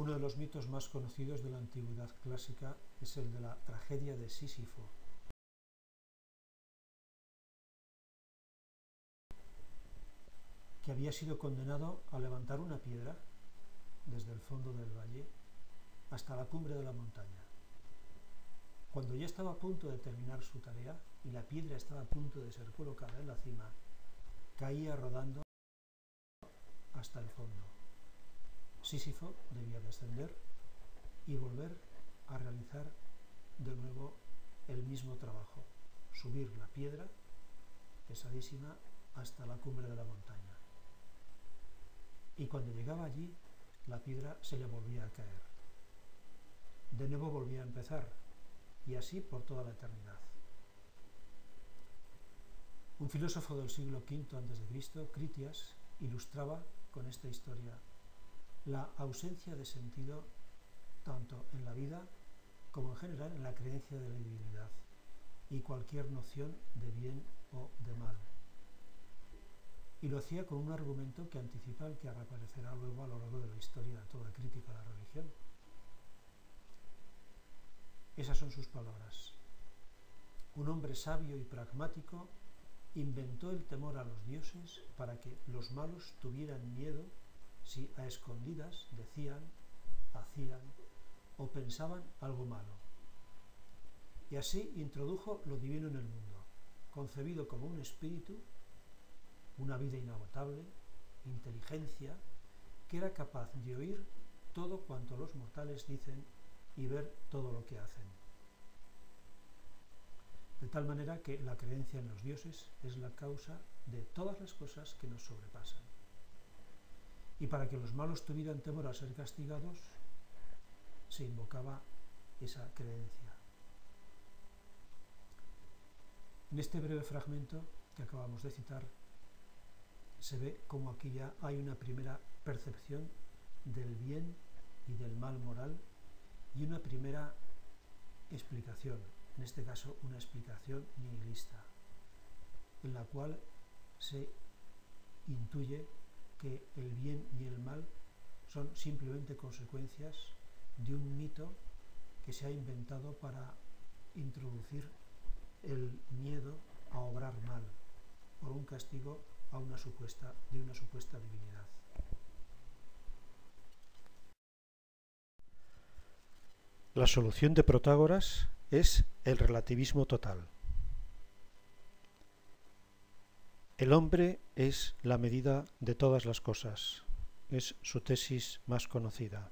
Uno de los mitos más conocidos de la antigüedad clásica es el de la tragedia de Sísifo. Que había sido condenado a levantar una piedra desde el fondo del valle hasta la cumbre de la montaña. Cuando ya estaba a punto de terminar su tarea y la piedra estaba a punto de ser colocada en la cima, caía rodando hasta el fondo. Sísifo debía descender y volver a realizar de nuevo el mismo trabajo, subir la piedra pesadísima hasta la cumbre de la montaña. Y cuando llegaba allí, la piedra se le volvía a caer. De nuevo volvía a empezar, y así por toda la eternidad. Un filósofo del siglo V a.C., Critias, ilustraba con esta historia la ausencia de sentido tanto en la vida como en general en la creencia de la divinidad y cualquier noción de bien o de mal. Y lo hacía con un argumento que anticipa el que reaparecerá luego a lo largo de la historia de toda crítica a la religión. Esas son sus palabras. Un hombre sabio y pragmático inventó el temor a los dioses para que los malos tuvieran miedo si a escondidas decían, hacían o pensaban algo malo. Y así introdujo lo divino en el mundo, concebido como un espíritu, una vida inagotable, inteligencia, que era capaz de oír todo cuanto los mortales dicen y ver todo lo que hacen. De tal manera que la creencia en los dioses es la causa de todas las cosas que nos sobrepasan. Y para que los malos tuvieran temor a ser castigados, se invocaba esa creencia. En este breve fragmento que acabamos de citar, se ve como aquí ya hay una primera percepción del bien y del mal moral y una primera explicación, en este caso una explicación nihilista, en la cual se intuye que el bien y el mal son simplemente consecuencias de un mito que se ha inventado para introducir el miedo a obrar mal por un castigo de una supuesta divinidad. La solución de Protágoras es el relativismo total. El hombre es la medida de todas las cosas, es su tesis más conocida.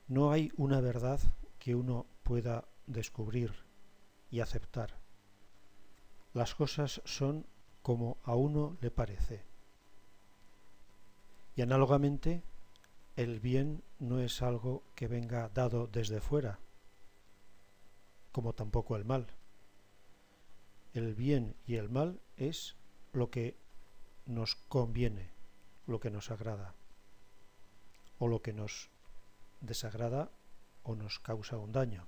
No hay una verdad que uno pueda descubrir y aceptar. Las cosas son como a uno le parece. Y análogamente, el bien no es algo que venga dado desde fuera, como tampoco el mal. El bien y el mal es lo que nos conviene, lo que nos agrada, o lo que nos desagrada o nos causa un daño.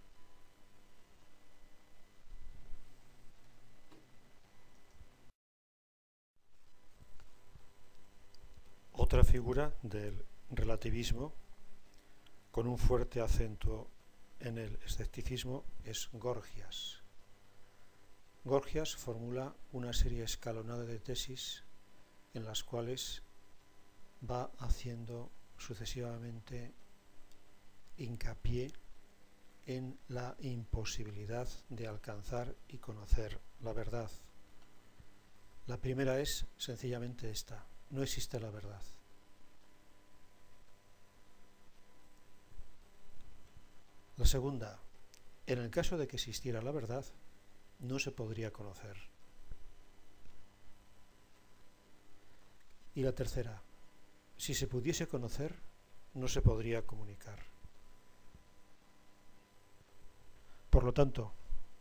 Otra figura del relativismo, con un fuerte acento en el escepticismo, es Gorgias. Gorgias formula una serie escalonada de tesis en las cuales va haciendo sucesivamente hincapié en la imposibilidad de alcanzar y conocer la verdad. La primera es sencillamente esta: no existe la verdad. La segunda: en el caso de que existiera la verdad, no se podría conocer. Y la tercera: si se pudiese conocer, no se podría comunicar. Por lo tanto,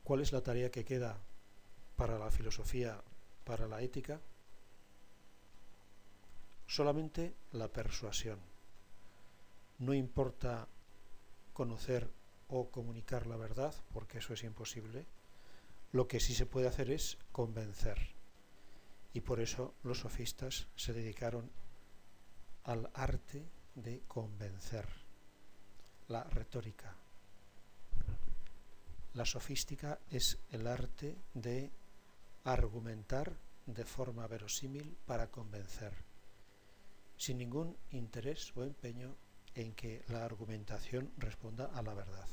¿cuál es la tarea que queda para la filosofía, para la ética? Solamente la persuasión. No importa conocer o comunicar la verdad, porque eso es imposible. Lo que sí se puede hacer es convencer. Y por eso los sofistas se dedicaron al arte de convencer. la retórica. La sofística es el arte de argumentar de forma verosímil para convencer, sin ningún interés o empeño en que la argumentación responda a la verdad.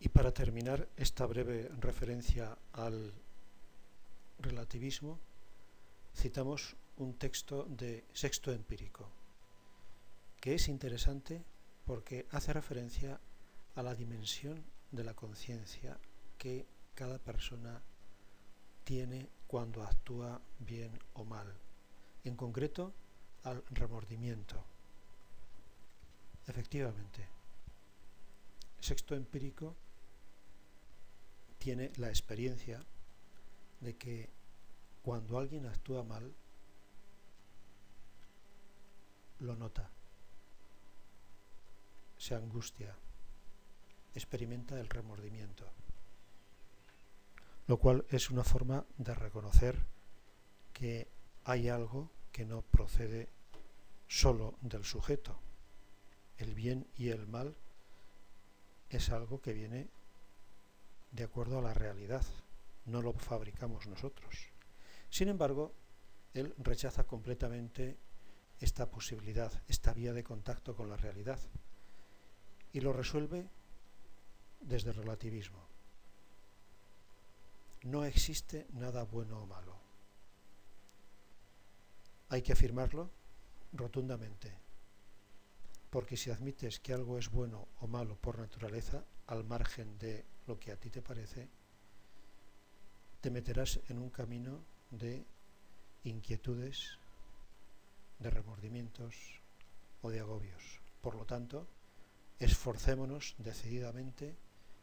Y para terminar esta breve referencia al relativismo, citamos un texto de Sexto Empírico, que es interesante porque hace referencia a la dimensión de la conciencia que cada persona tiene cuando actúa bien o mal, en concreto al remordimiento. Efectivamente, Sexto Empírico tiene la experiencia de que cuando alguien actúa mal, lo nota, se angustia, experimenta el remordimiento, lo cual es una forma de reconocer que hay algo que no procede solo del sujeto. El bien y el mal es algo que viene de acuerdo a la realidad, no lo fabricamos nosotros. Sin embargo, él rechaza completamente esta posibilidad, esta vía de contacto con la realidad, y lo resuelve desde el relativismo. No existe nada bueno o malo. Hay que afirmarlo rotundamente, porque si admites que algo es bueno o malo por naturaleza, al margen de lo que a ti te parece, te meterás en un camino de inquietudes, de remordimientos o de agobios. Por lo tanto, esforcémonos decididamente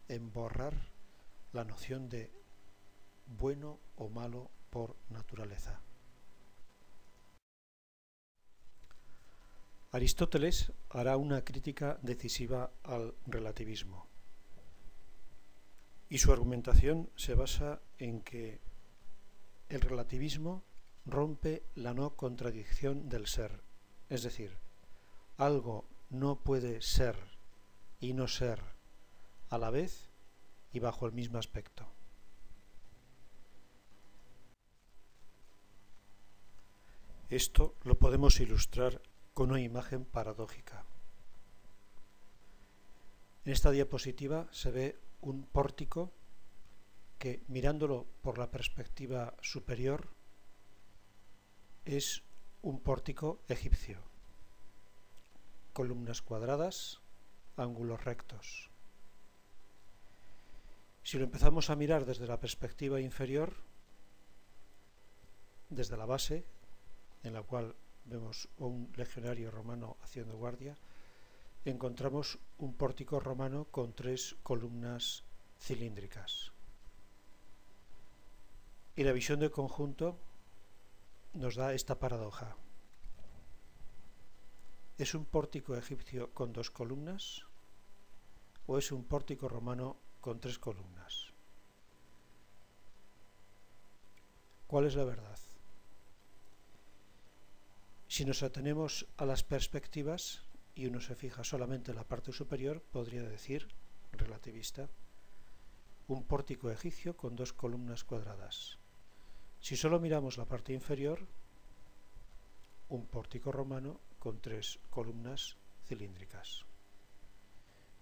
en borrar la noción de bueno o malo por naturaleza. Aristóteles hará una crítica decisiva al relativismo, y su argumentación se basa en que el relativismo rompe la no contradicción del ser, es decir, algo no puede ser y no ser a la vez y bajo el mismo aspecto. Esto lo podemos ilustrar con una imagen paradójica. En esta diapositiva se ve un pórtico que, mirándolo por la perspectiva superior, es un pórtico egipcio. Columnas cuadradas, ángulos rectos. Si lo empezamos a mirar desde la perspectiva inferior, desde la base, en la cual vemos un legionario romano haciendo guardia, encontramos un pórtico romano con 3 columnas cilíndricas. Y la visión de conjunto nos da esta paradoja. ¿Es un pórtico egipcio con 2 columnas o es un pórtico romano con 3 columnas? ¿Cuál es la verdad? Si nos atenemos a las perspectivas y uno se fija solamente en la parte superior, podría decir, relativista, un pórtico egipcio con 2 columnas cuadradas. Si solo miramos la parte inferior, un pórtico romano con 3 columnas cilíndricas.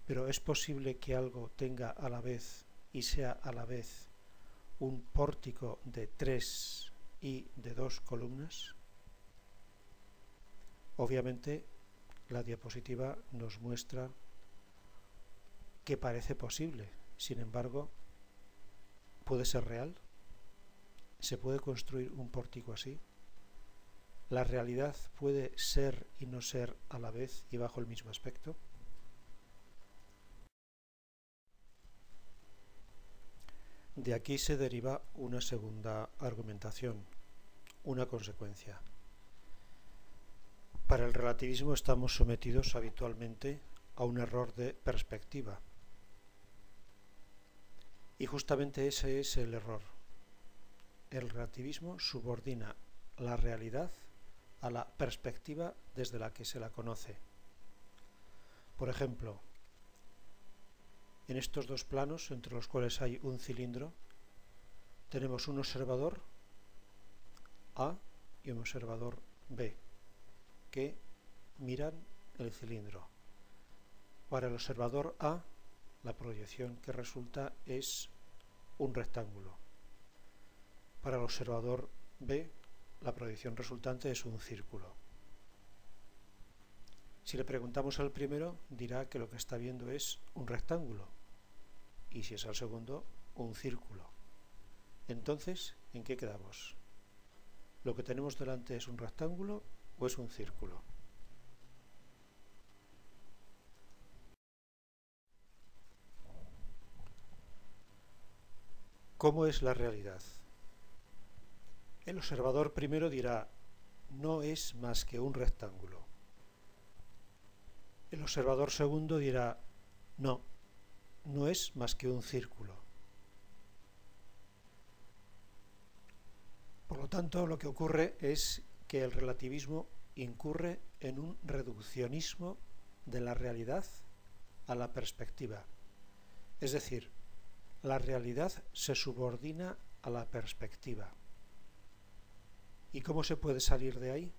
Pero ¿es posible que algo tenga a la vez y sea a la vez un pórtico de 3 y de 2 columnas? Obviamente, la diapositiva nos muestra que parece posible. Sin embargo, ¿puede ser real? ¿Se puede construir un pórtico así? ¿La realidad puede ser y no ser a la vez y bajo el mismo aspecto? De aquí se deriva una segunda argumentación, una consecuencia. Para el relativismo estamos sometidos habitualmente a un error de perspectiva. Y justamente ese es el error. El relativismo subordina la realidad a la perspectiva desde la que se la conoce. Por ejemplo, en estos dos planos, entre los cuales hay un cilindro, tenemos un observador A y un observador B, que miran el cilindro. Para el observador A, la proyección que resulta es un rectángulo. Para el observador B, la proyección resultante es un círculo. Si le preguntamos al primero, dirá que lo que está viendo es un rectángulo, y si es al segundo, un círculo. Entonces, ¿en qué quedamos? ¿Lo que tenemos delante es un rectángulo o es un círculo? ¿Cómo es la realidad? El observador primero dirá, no es más que un rectángulo. El observador segundo dirá, no, no es más que un círculo. Por lo tanto, lo que ocurre es que el relativismo incurre en un reduccionismo de la realidad a la perspectiva. Es decir, la realidad se subordina a la perspectiva. ¿Y cómo se puede salir de ahí?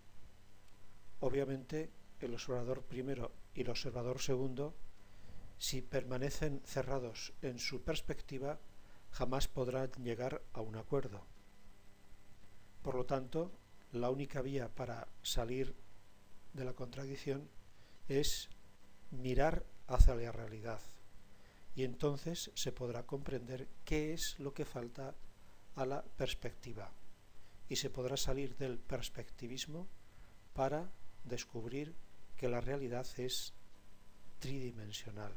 Obviamente, el observador primero y el observador segundo, si permanecen cerrados en su perspectiva, jamás podrán llegar a un acuerdo. Por lo tanto, la única vía para salir de la contradicción es mirar hacia la realidad, y entonces se podrá comprender qué es lo que falta a la perspectiva, y se podrá salir del perspectivismo para descubrir que la realidad es tridimensional.